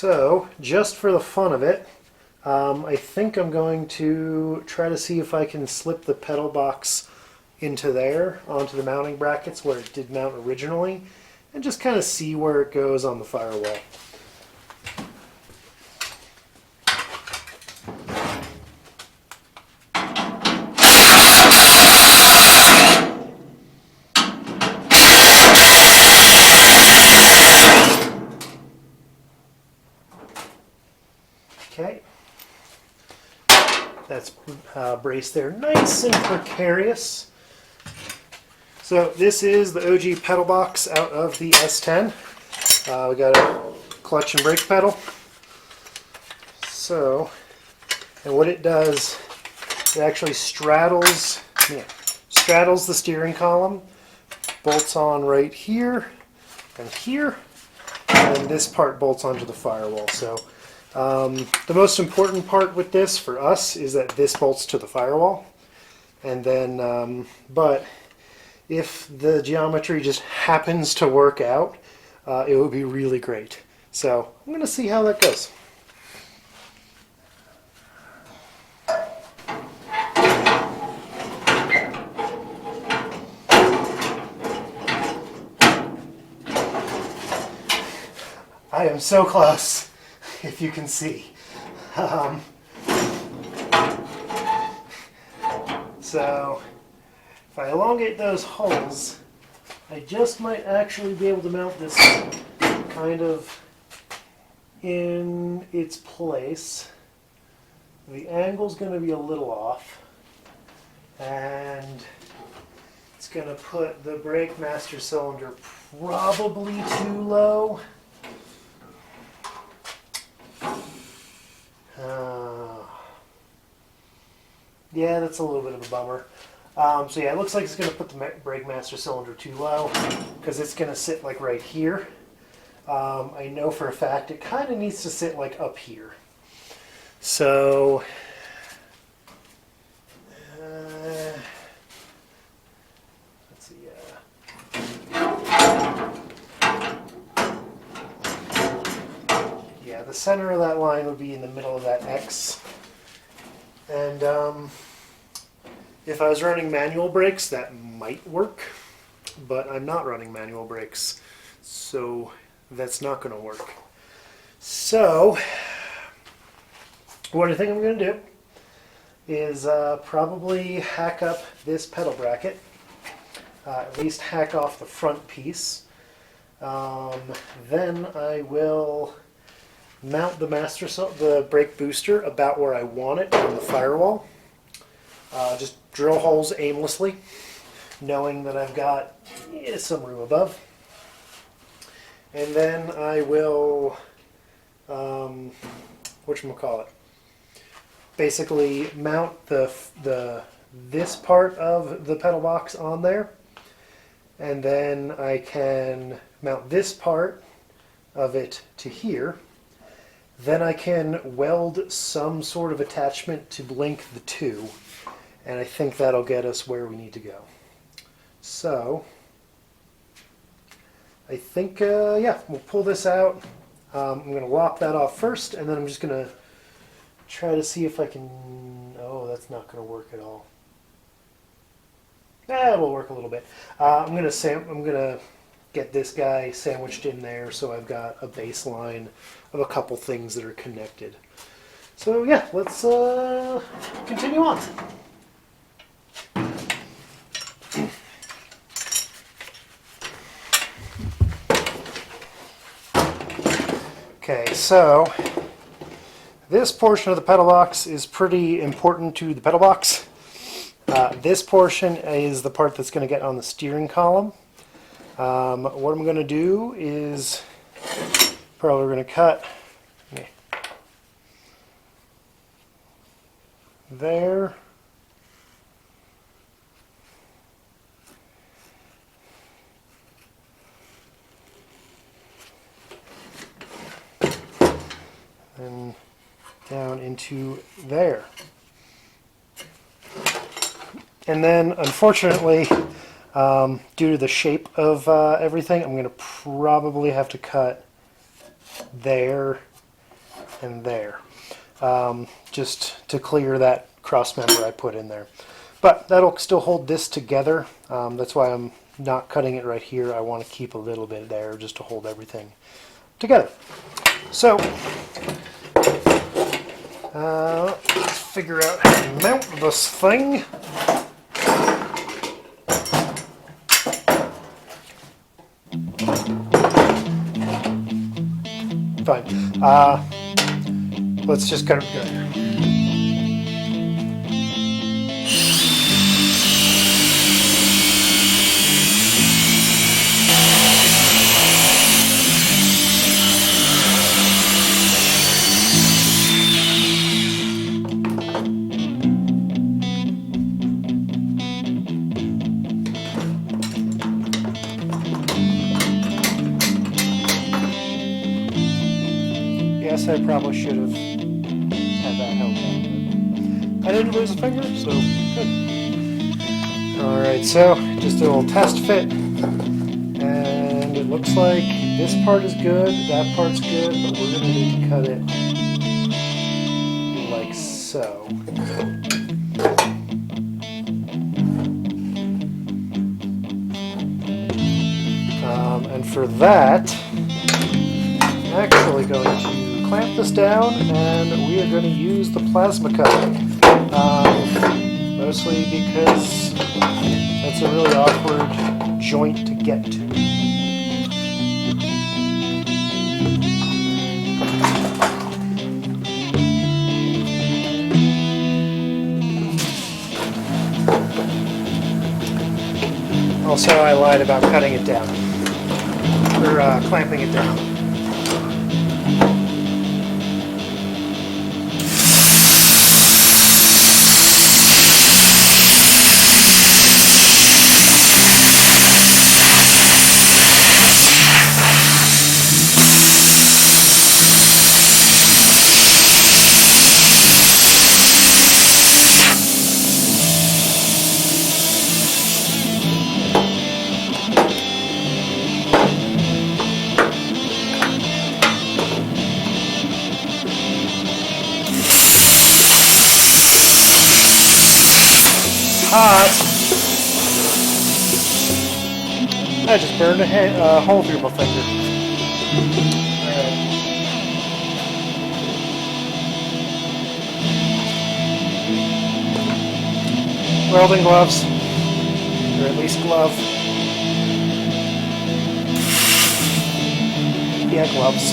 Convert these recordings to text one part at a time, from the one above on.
So, just for the fun of it, I think I'm going to try to see if I can slip the pedal box into there, onto the mounting brackets where it did mount originally, and just kind of see where it goes on the firewall. Okay, that's braced there nice and precarious. So this is the OG pedal box out of the S10. We got a clutch and brake pedal. So, and what it does, it actually straddles the steering column, bolts on right here, and this part bolts onto the firewall. So the most important part with this for us is that this bolts to the firewall, and then but if the geometry just happens to work out, it would be really great. So I'm going to see how that goes. I am so close, if you can see. So if I elongate those holes, I just might actually be able to mount this kind of in its place. The angle's going to be a little off, and it's going to put the brake master cylinder probably too low. Yeah, that's a little bit of a bummer. So yeah, it looks like it's going to put the brake master cylinder too low because it's going to sit like right here. I know for a fact it kind of needs to sit like up here. So let's see. Yeah, the center of that line would be in the middle of that X. And if I was running manual brakes, that might work, but I'm not running manual brakes, so that's not going to work. So what I think I'm going to do is probably hack up this pedal bracket, at least hack off the front piece. Then I will mount the brake booster about where I want it on the firewall. Just drill holes aimlessly, knowing that I've got some room above. And then I will, whatchamacallit, basically mount this part of the pedal box on there, and then I can mount this part of it to here. Then I can weld some sort of attachment to link the two, and I think that'll get us where we need to go. So I think, yeah, we'll pull this out. I'm going to lock that off first, and then I'm just going to try to see if I can... Oh, that's not going to work at all. It'll work a little bit. I'm going to get this guy sandwiched in there so I've got a baseline of a couple things that are connected. So yeah, let's continue on. Okay, so this portion of the pedal box is pretty important to the pedal box. This portion is the part that's going to get on the steering column. What I'm going to do is probably going to cut there. And down into there. And then, unfortunately, due to the shape of everything, I'm going to probably have to cut there and there, just to clear that cross member I put in there. But that'll still hold this together. That's why I'm not cutting it right here. I want to keep a little bit there just to hold everything together. So let's figure out how to mount this thing. Fine. Let's just cut it together. Yes, I probably should have had that held down, but I didn't lose a finger, so good. Alright, so just a little test fit, and it looks like this part is good, that part's good, but we're going to need to cut it like so. And for that, I'm actually going to clamp this down, and we are going to use the plasma cutter, mostly because that's a really awkward joint to get to. Also, I lied about cutting it down, or clamping it down. Hot. I just burned a hole through my finger. Alright. Welding gloves. Or at least glove. Yeah, gloves.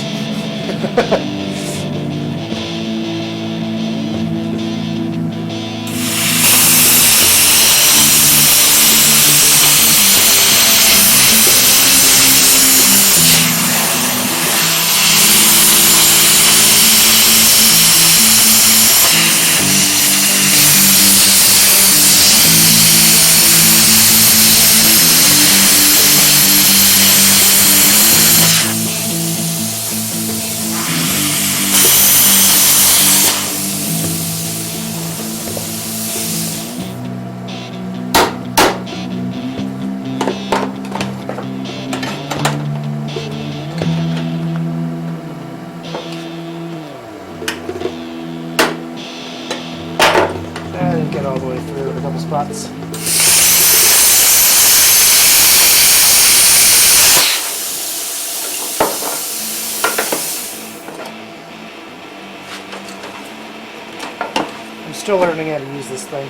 Get all the way through in a couple spots. I'm still learning how to use this thing.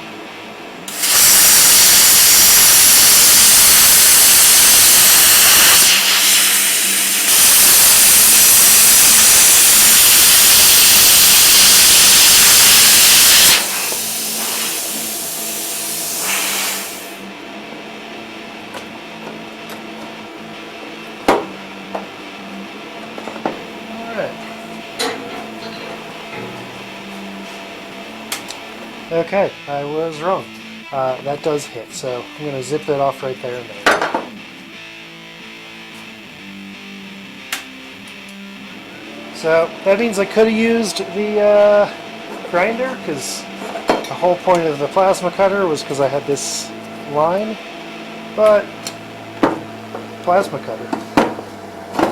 Okay, I was wrong. That does hit, so I'm going to zip it off right there and there. So that means I could have used the grinder, because the whole point of the plasma cutter was because I had this line, but plasma cutter,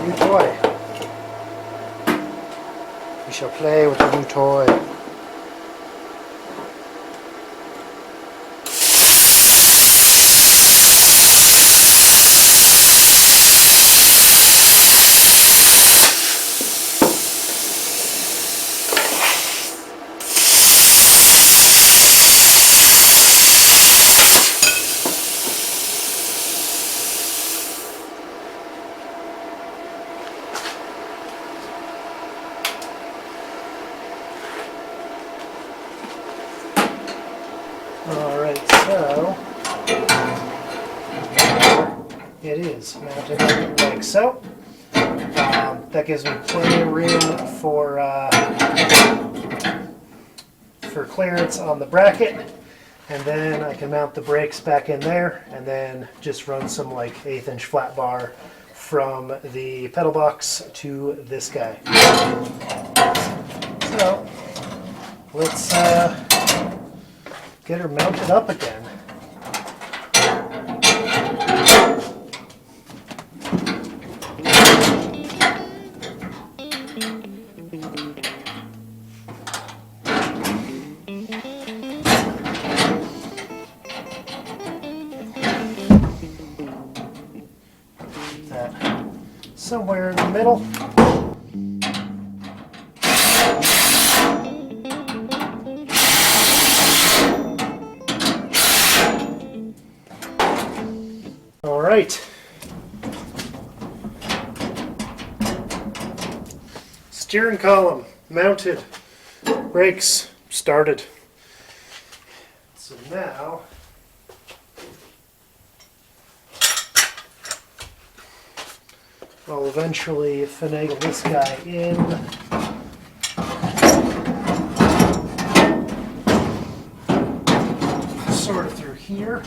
new toy. We shall play with the new toy. Alright, so it is mounted like so. That gives me plenty of room for clearance on the bracket, and then I can mount the brakes back in there and then just run some like 1/8 inch flat bar from the pedal box to this guy. So let's get her mounted up again. That somewhere in the middle. All right. Steering column mounted. Brakes started. So now I'll eventually finagle this guy in. Sort of through here.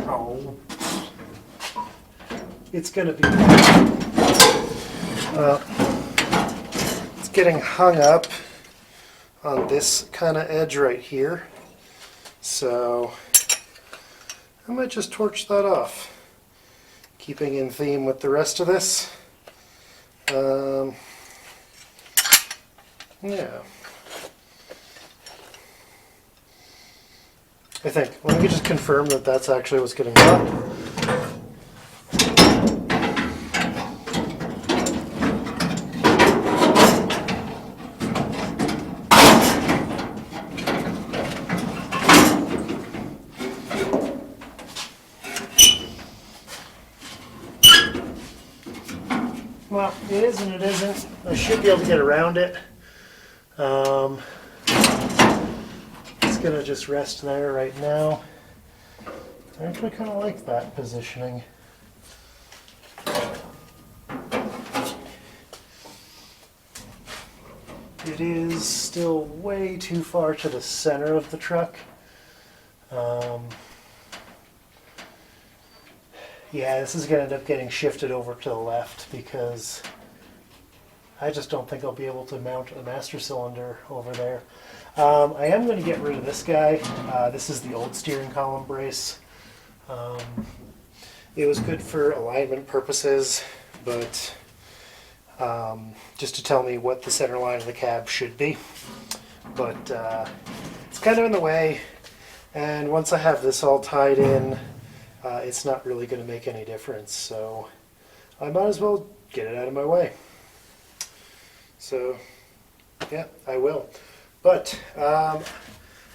Oh. It's going to be... it's getting hung up on this kind of edge right here. So I might just torch that off. Keeping in theme with the rest of this. Yeah. I think. Let me just confirm that that's actually what's getting cut. Well, it is and it isn't. I should be able to get around it. It's going to just rest there right now. I actually kind of like that positioning. It is still way too far to the center of the truck. Yeah, this is going to end up getting shifted over to the left because I just don't think I'll be able to mount a master cylinder over there. I am going to get rid of this guy. This is the old steering column brace. It was good for alignment purposes, but just to tell me what the center line of the cab should be. But it's kind of in the way, and once I have this all tied in, it's not really going to make any difference, so I might as well get it out of my way. So, yeah, I will. But I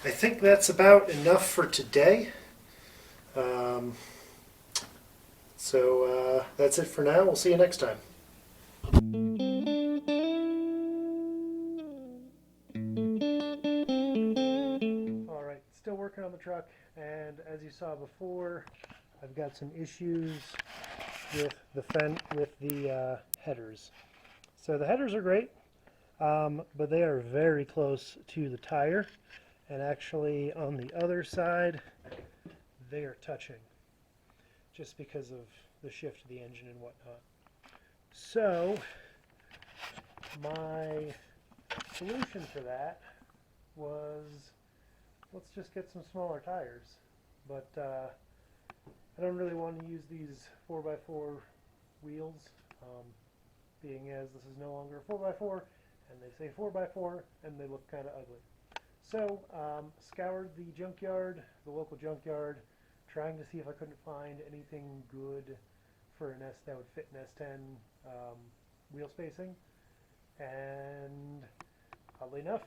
think that's about enough for today. So that's it for now. We'll see you next time. All right, still working on the truck, and as you saw before, I've got some issues with the headers. So the headers are great, but they are very close to the tire, and actually on the other side they are touching just because of the shift of the engine and whatnot. So my solution for that was, let's just get some smaller tires. But I don't really want to use these 4x4 wheels being as this is no longer a 4x4, and they say 4x4, and they look kind of ugly. So, scoured the junkyard, the local junkyard, trying to see if I couldn't find anything good for an S that would fit an S10 wheel spacing. And oddly enough,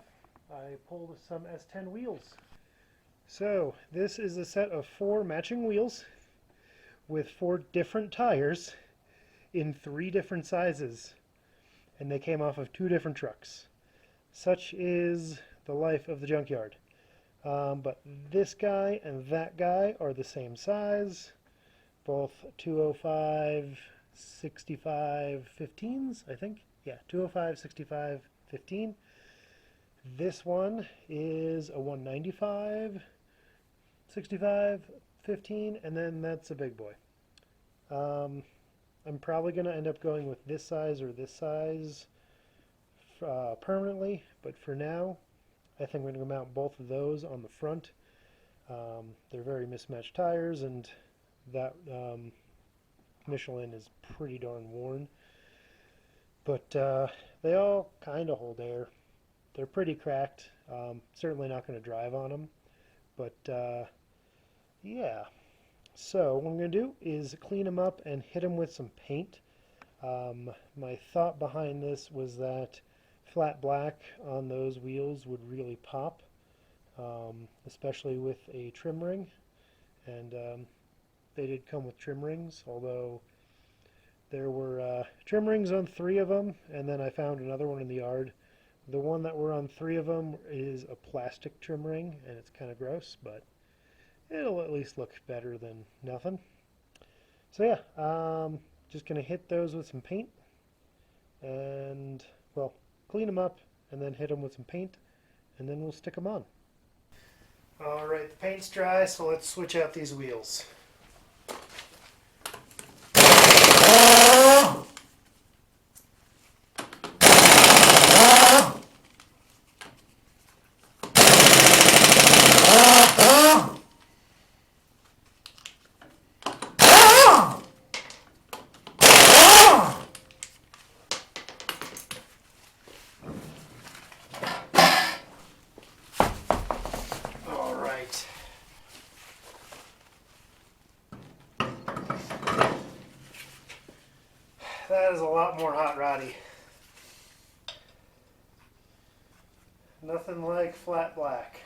I pulled some S10 wheels. So, this is a set of 4 matching wheels with 4 different tires in 3 different sizes. And they came off of 2 different trucks. Such is the life of the junkyard. But this guy and that guy are the same size, both 205 65 15s, I think. Yeah, 205 65 15. This one is a 195 65 15, and then that's a big boy. I'm probably going to end up going with this size or this size permanently, but for now I think we're going to mount both of those on the front. They're very mismatched tires, and that Michelin is pretty darn worn, but they all kind of hold air. They're pretty cracked. Certainly not going to drive on them, but yeah. So what I'm going to do is clean them up and hit them with some paint. My thought behind this was that flat black on those wheels would really pop, especially with a trim ring. And they did come with trim rings, although there were trim rings on 3 of them, and then I found another one in the yard. The one that were on 3 of them is a plastic trim ring, and it's kind of gross, but it'll at least look better than nothing. So yeah, just going to hit those with some paint, and, well, clean them up, and then hit them with some paint, and then we'll stick them on. Alright, the paint's dry, so let's switch out these wheels. That is a lot more hot roddy. Nothing like flat black.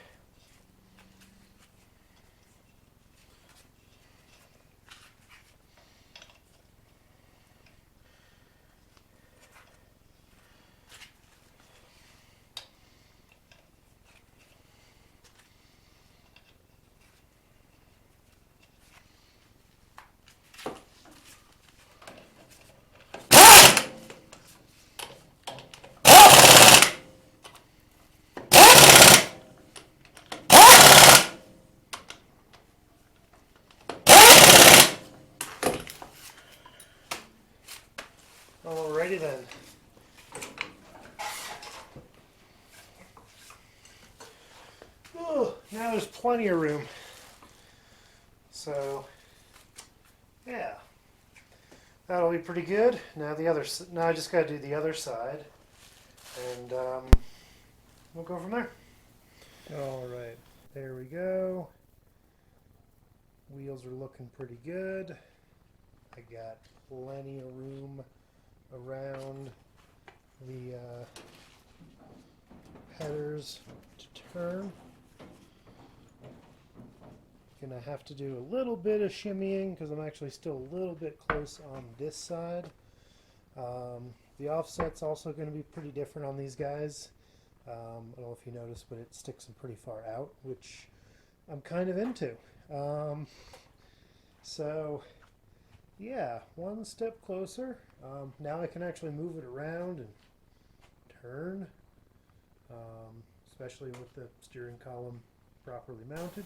Alrighty then. Oh, now there's plenty of room. So, yeah, that'll be pretty good. Now now I just got to do the other side, and we'll go from there. All right, there we go. Wheels are looking pretty good. I got plenty of room around the headers to turn. Gonna have to do a little bit of shimmying because I'm actually still a little bit close on this side. The offset's also going to be pretty different on these guys. I don't know if you noticed, but it sticks them pretty far out, which I'm kind of into. So yeah, one step closer. Now I can actually move it around and turn, especially with the steering column properly mounted.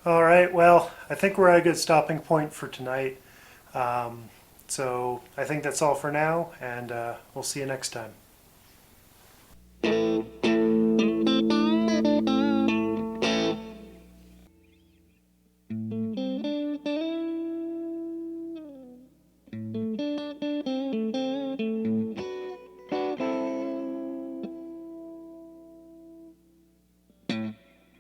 All right, well, I think we're at a good stopping point for tonight. So I think that's all for now, and we'll see you next time.